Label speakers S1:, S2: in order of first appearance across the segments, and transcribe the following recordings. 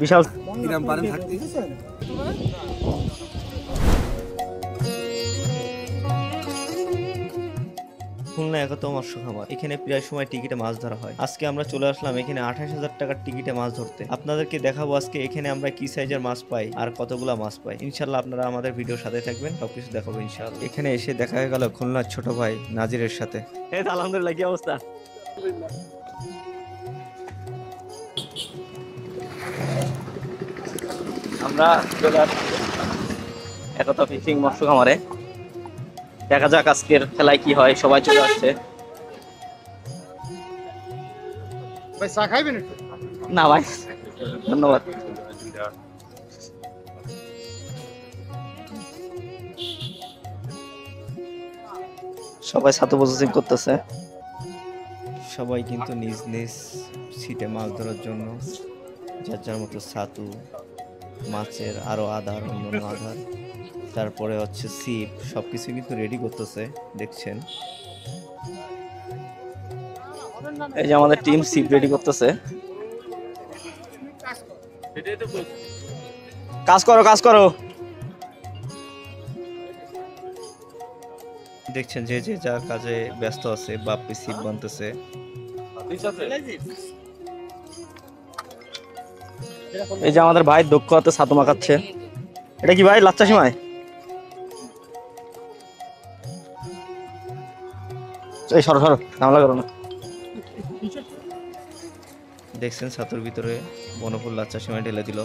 S1: বিশাল খুলনা একতা মৎস্য খামার। এখানে প্রায় সময় টিকিটে মাছ ধরা হয়। আজকে আমরা চলে আসলাম এখানে 28,000 টাকার টিকিটে মাছ ধরতে। আপনাদেরকে দেখাবো আজকে এখানে আমরা কি সাইজের মাছ পাই আর কতগুলা মাছ পাই। ইনশাল্লাহ আপনারা আমাদের ভিডিওর সাথে থাকবেন, সবকিছু দেখাবো ইনশাল্লাহ। এখানে এসে দেখা হয়ে গেল খুলনার ছোট ভাই নাজিরের সাথে। আলহামদুলিল্লাহ, কি অবস্থা? আমরা চলে আসছি একতা ফিশিং মৎস্য খামারে। দেখা যাক আজকের খেলায় কি হয়। সবাই চলে আসছে।
S2: ভাই চা খাইবেন একটু?
S1: না ভাই, ধন্যবাদ। সবাই ছাতু প্রসেসিং করতেছে। সবাই কিন্তু নিজ নিজ সিটে মাছ ধরার জন্য যার যার মতো ছাতু, মাছের আরো আধার, অন্যান্য আধার, তারপরে হচ্ছে সিপ, সবকিছু কিন্তু রেডি করতেছে। দেখছেন এই যে আমাদের টিম সিপ রেডি করতেছে। কাজ করো কাজ করো। দেখছেন যে যে যার কাজে ব্যস্ত আছে। বাপ্পি সিপ বানতেছে। এই যে আমাদের ভাই দক্ষ হাতে ছাতু মাখাচ্ছে। এটা কি ভাই, লাচ্চা সিমাই? এই সরো সরো, ঝামেলা করো না। দেখছেন ছাতুর ভিতরে বনফুল লাচ্চা সিমাই ঢেলে দিল।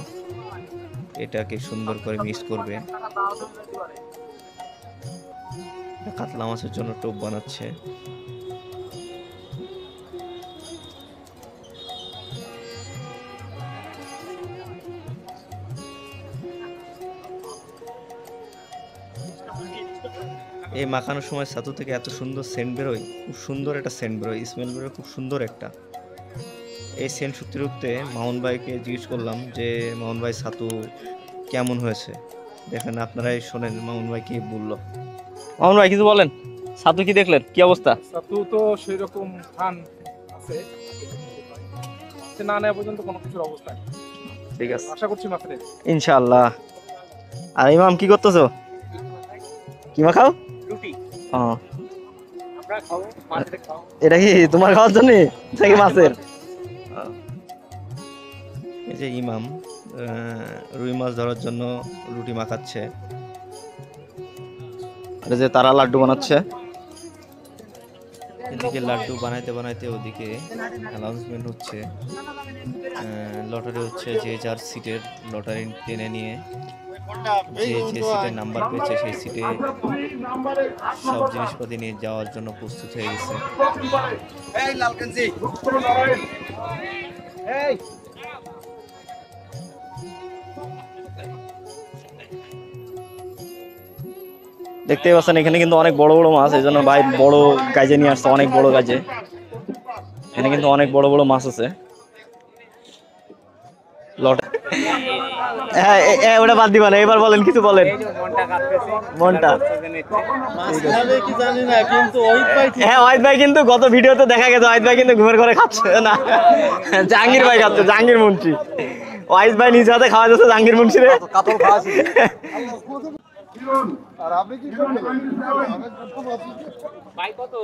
S1: এটাকে সুন্দর করে মিক্স করবে। কাতলা মাছের জন্য টোপ বানাচ্ছে। এই মাখানোর সময় ছাতু থেকে এত সুন্দর সেন্ট বেরোয়, খুব সুন্দর একটা সেন্ট বেরোয়, স্মেল বেরোয় খুব সুন্দর একটা। এই সেন্ট শুকতে শুকতে মামুন ভাইকে জিজ্ঞেস করলাম যে মামুন ভাই ছাতু কেমন হয়েছে। দেখেন আপনারাই শোনেন মামুন ভাই কি বললো। মামুন ভাই কিছু বলেন, ছাতু কি দেখলেন, কি অবস্থা?
S2: ছাতু তো সেই রকম খান আছে, না নেওয়া পর্যন্ত কোনো কিছুর অবস্থা নেই।
S1: ঠিক আছে,
S2: আশা করছি মাছের
S1: ইনশাআল্লাহ। আর ইমাম কি করতেছো? কি মাখাও?
S2: রুটি।
S1: ও,
S2: আমরা খাবো, মাছের খাও।
S1: এটা কি তোমার খাওয়ার জন্য নাকি মাছের? এই যে ইমাম রুই মাছ ধরার জন্য রুটি মাখাচ্ছে। আর যে তারা লাড্ডু বানাচ্ছে। এদিকে লাড্ডু বানাইতে বানাইতে ওদিকে অ্যানাউন্সমেন্ট হচ্ছে, লটারি হচ্ছে। যে যার সিটের লটারি টেনে নিয়ে যে যে সিটের নাম্বার পেয়েছে সেই সিটে সব জিনিসপাতি নিয়ে যাওয়ার জন্য প্রস্তুত হয়ে গেছে। দেখতে পাচ্ছেন এখানে কিন্তু অনেক বড় বড় মাছ, এই জন্য ভাই বড় গাজে নিয়ে আসছে, অনেক বড় গাজে। এখানে কিন্তু অনেক বড় বড় মাছ আছে। হ্যাঁ, ওটা বাদ দিবা না, এবার বলেন, কিছু বলেন। মনটা হ্যাঁ, ওয়াহিদ ভাই কিন্তু গত ভিডিওতে দেখা গেছে ওয়াহিদ ভাই কিন্তু ঘুমের ঘরে খাচ্ছে না। জাহাঙ্গীর ভাই খাচ্ছে, জাহাঙ্গীর মুন্সি। ওয়াহিদ ভাই নিজ হাতে খাওয়া যাচ্ছে জাহাঙ্গীর মুন্সি রে।
S2: আর আপনি কি করবেন? ভাই কত?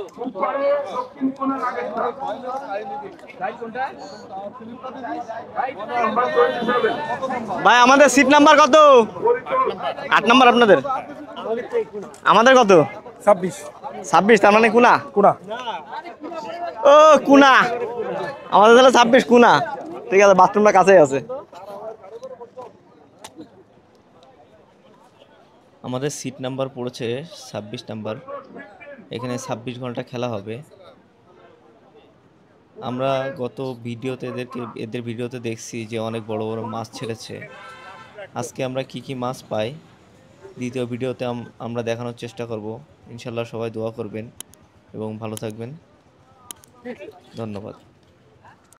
S1: ভাই আমাদের সিট নাম্বার কত? 8 নাম্বার। আপনাদের? আমাদের কত? 26। তার মানে কুনা কুনা। ও কুনা, আমাদের তাহলে 26 কুনা। ঠিক আছে, বাথরুমটা কাছেই আছে। আমাদের সিট নাম্বার পড়েছে 26 নাম্বার। এখানে 26 ঘন্টা খেলা হবে। আমরা গত ভিডিওতে এদের ভিডিওতে দেখছি যে অনেক বড় বড় মাছ ছেড়েছে। আজকে আমরা কি কি মাছ পাই দ্বিতীয় ভিডিওতে আমরা দেখানোর চেষ্টা করব। ইনশাল্লাহ সবাই দোয়া করবেন এবং ভালো থাকবেন। ধন্যবাদ।